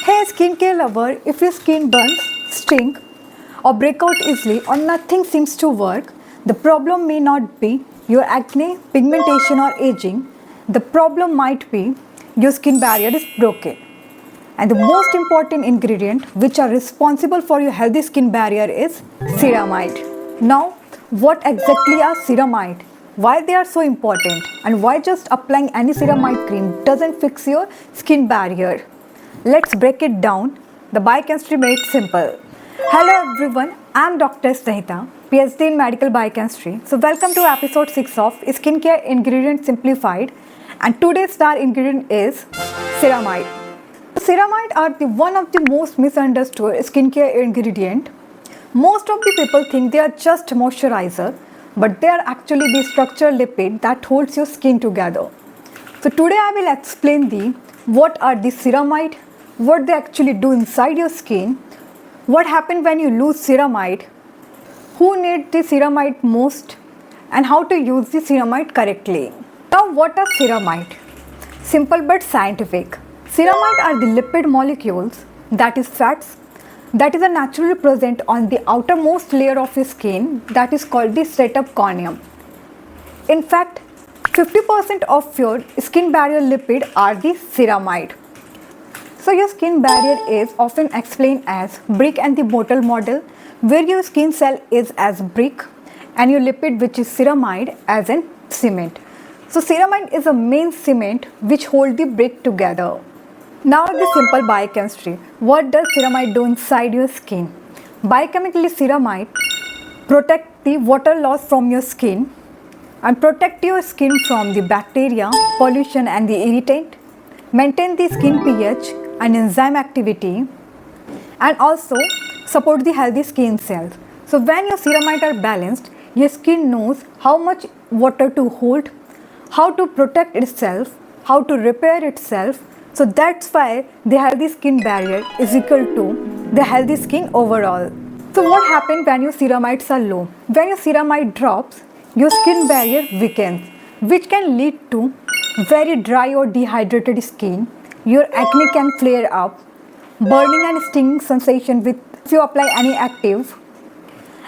Hey skincare lover, if your skin burns, stink or break out easily or nothing seems to work, the problem may not be your acne, pigmentation or aging. The problem might be your skin barrier is broken. And the most important ingredient which are responsible for your healthy skin barrier is ceramide. Now, what exactly are ceramide? Why they are so important and why just applying any ceramide cream doesn't fix your skin barrier? Let's break it down. The biochemistry made simple. Hello everyone, I am Dr. Snehita, PhD in medical biochemistry. So welcome to episode 6 of Skincare Ingredient Simplified, and today's star ingredient is ceramide. Ceramides are one of the most misunderstood skincare ingredient. Most of the people think they are just moisturizer, but they are actually the structural lipid that holds your skin together. So today I will explain what are the ceramide, what they actually do inside your skin, what happens when you lose ceramide, who needs the ceramide most, and how to use the ceramide correctly. Now what are ceramide? Simple but scientific. Ceramide are the lipid molecules, that is fats, that is naturally present on the outermost layer of your skin, that is called the stratum corneum. In fact, 50% of your skin barrier lipid are the ceramide. So your skin barrier is often explained as brick and the mortar model, where your skin cell is as brick and your lipid, which is ceramide, as in cement. So ceramide is a main cement which hold the brick together. Now the simple biochemistry. What does ceramide do inside your skin? Biochemically, ceramide protect the water loss from your skin and protect your skin from the bacteria, pollution and the irritant, maintain the skin pH and enzyme activity, and also support the healthy skin cells. So when your ceramide are balanced, your skin knows how much water to hold, how to protect itself, how to repair itself. So that's why the healthy skin barrier is equal to the healthy skin overall. So what happens when your ceramides are low? When your ceramide drops, your skin barrier weakens, which can lead to very dry or dehydrated skin. Your acne can flare up, burning and stinging sensation if you apply any active,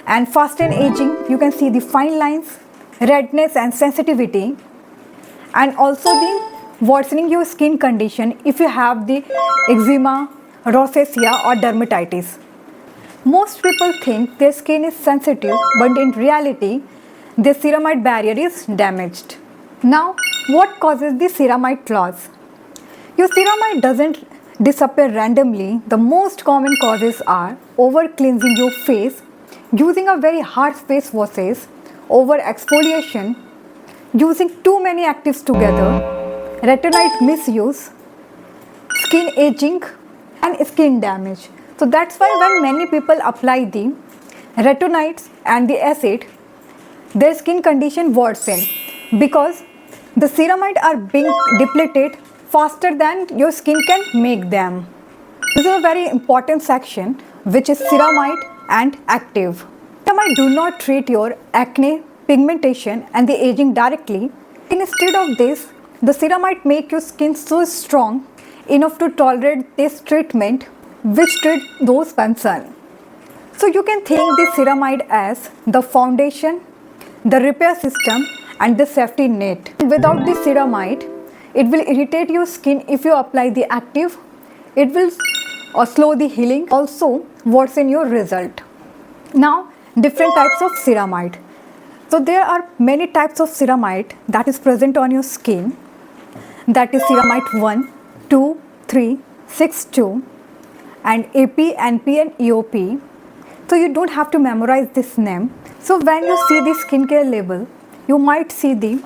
and fasten aging. You can see the fine lines, redness and sensitivity, and also the worsening your skin condition if you have the eczema, rosacea or dermatitis. Most people think their skin is sensitive, but in reality, the ceramide barrier is damaged. Now, what causes the ceramide loss? Your ceramide doesn't disappear randomly. The most common causes are over cleansing your face, using a very harsh face washes, over exfoliation, using too many actives together, retinoid misuse, skin aging and skin damage. So that's why when many people apply the retinoids and the acid, their skin condition worsen because the ceramide are being depleted faster than your skin can make them. This is a very important section, which is ceramide and active. Ceramide do not treat your acne, pigmentation and the aging directly. Instead of this, the ceramide make your skin so strong enough to tolerate this treatment, which treat those concerned. So you can think the ceramide as the foundation, the repair system and the safety net. Without the ceramide, it will irritate your skin if you apply the active. It will slow the healing, also worsen your result. Now, different types of ceramide. So there are many types of ceramide that is present on your skin. That is ceramide 1, 2, 3, 6, 2 and AP, NP and EOP. So you don't have to memorize this name. So when you see the skincare label, you might see the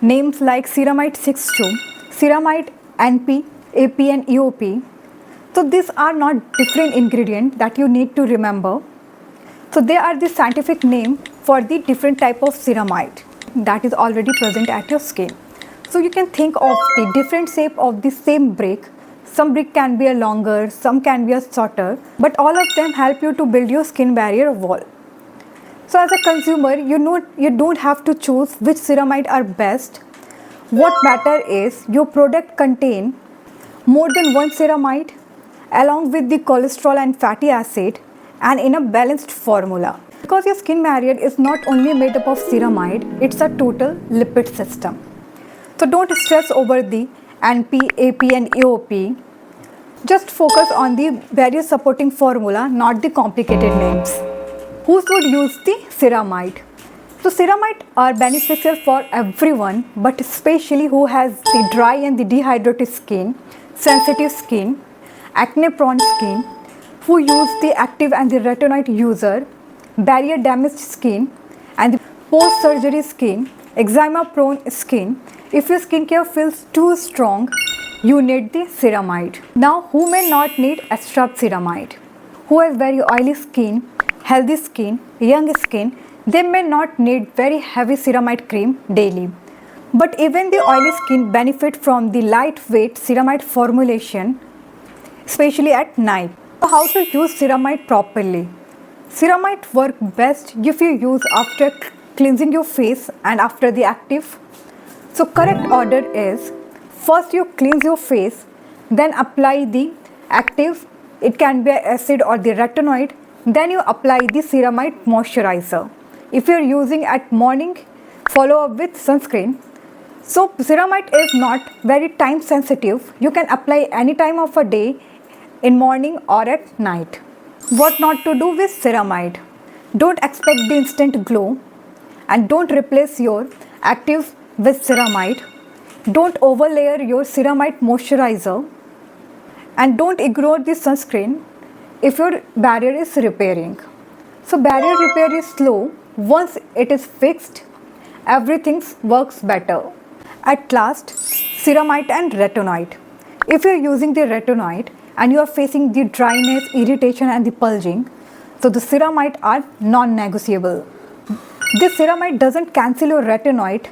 names like ceramide 6-2, ceramide NP, AP and EOP. So these are not different ingredients that you need to remember. So they are the scientific name for the different type of ceramide that is already present at your skin. So you can think of the different shape of the same brick. Some brick can be a longer, some can be a shorter, but all of them help you to build your skin barrier wall. So as a consumer, you don't have to choose which ceramide are best. What matter is your product contain more than one ceramide along with the cholesterol and fatty acid and in a balanced formula. Because your skin barrier is not only made up of ceramide, it's a total lipid system. So don't stress over the NP, AP and AOP. Just focus on the barrier supporting formula, not the complicated names. Who should use the ceramide? So ceramides are beneficial for everyone, but especially who has the dry and the dehydrated skin, sensitive skin, acne-prone skin, who use the active and the retinoid user, barrier damaged skin, and the post-surgery skin, eczema-prone skin. If your skincare feels too strong, you need the ceramide. Now, who may not need extra ceramide? Who has very oily skin, healthy skin, young skin, they may not need very heavy ceramide cream daily. But even the oily skin benefit from the lightweight ceramide formulation, especially at night. So how to use ceramide properly? Ceramide work best if you use after cleansing your face and after the active. So correct order is, first you cleanse your face, then apply the active, it can be acid or the retinoid, then you apply the ceramide moisturizer. If you are using at morning, follow up with sunscreen. So ceramide is not very time sensitive, you can apply any time of a day, in morning or at night. What not to do with ceramide? Don't expect the instant glow and don't replace your active with ceramide. Don't overlayer your ceramide moisturizer and don't ignore the sunscreen if your barrier is repairing. So barrier repair is slow. Once it is fixed, everything works better. At last, ceramide and retinoid. If you are using the retinoid and you are facing the dryness, irritation and the purging, so the ceramide are non-negotiable. This ceramide doesn't cancel your retinoid,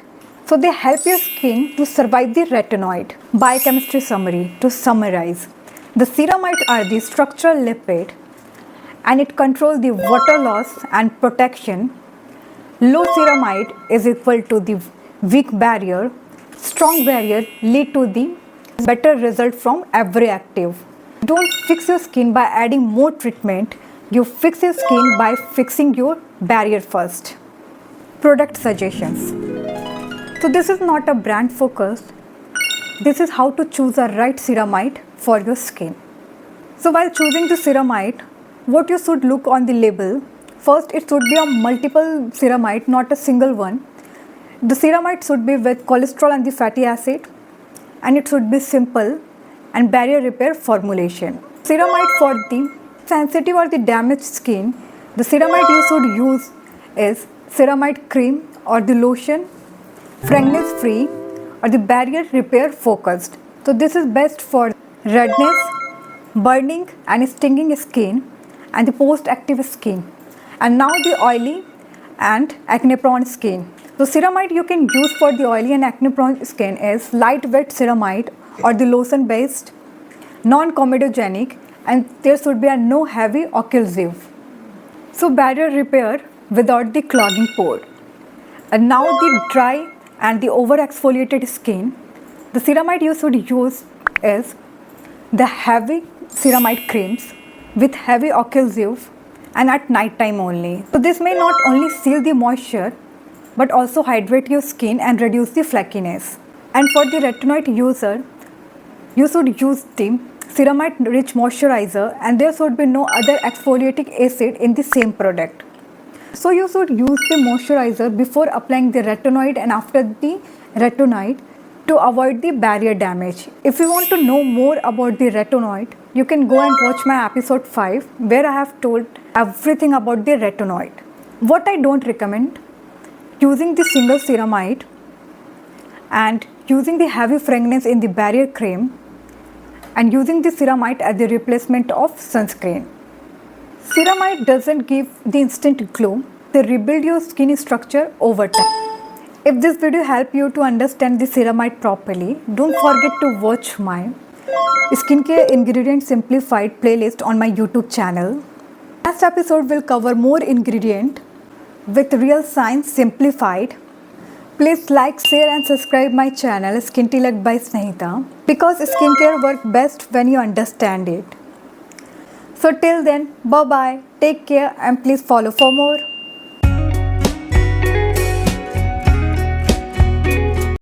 so they help your skin to survive the retinoid. Biochemistry summary to summarize. The ceramides are the structural lipid and it controls the water loss and protection. Low ceramide is equal to the weak barrier. Strong barrier lead to the better result from every active. Don't fix your skin by adding more treatment. You fix your skin by fixing your barrier first. Product suggestions. So this is not a brand focus. This is how to choose a right ceramide for your skin. So while choosing the ceramide, what you should look on the label. First, it should be a multiple ceramide, not a single one. The ceramide should be with cholesterol and the fatty acid, and it should be simple and barrier repair formulation. Ceramide for the sensitive or the damaged skin, the ceramide you should use is ceramide cream or the lotion, fragrance free or the barrier repair focused. So this is best for redness, burning and stinging skin and the post-active skin. And now the oily and acne-prone skin. So ceramide you can use for the oily and acne-prone skin is lightweight ceramide or the lotion-based, non-comedogenic, and there should be a no heavy occlusive. So barrier repair without the clogging pore. And now the dry and the over-exfoliated skin, the ceramide you should use is the heavy ceramide creams with heavy occlusive and at night time only. So this may not only seal the moisture but also hydrate your skin and reduce the flakiness. And for the retinoid user, you should use the ceramide rich moisturizer and there should be no other exfoliating acid in the same product. So you should use the moisturizer before applying the retinoid and after the retinoid to avoid the barrier damage. If you want to know more about the retinoid, you can go and watch my episode 5 where I have told everything about the retinoid. What I don't recommend, using the single ceramide and using the heavy fragrance in the barrier cream and using the ceramide as the replacement of sunscreen. Ceramide doesn't give the instant glow, they rebuild your skin structure over time. If this video helped you to understand the ceramide properly, don't forget to watch my Skincare Ingredient Simplified playlist on my YouTube channel. Next episode will cover more ingredient with real science simplified. Please like, share and subscribe my channel Skintellect by Snehita because skincare works best when you understand it. So till then, bye bye, take care and please follow for more.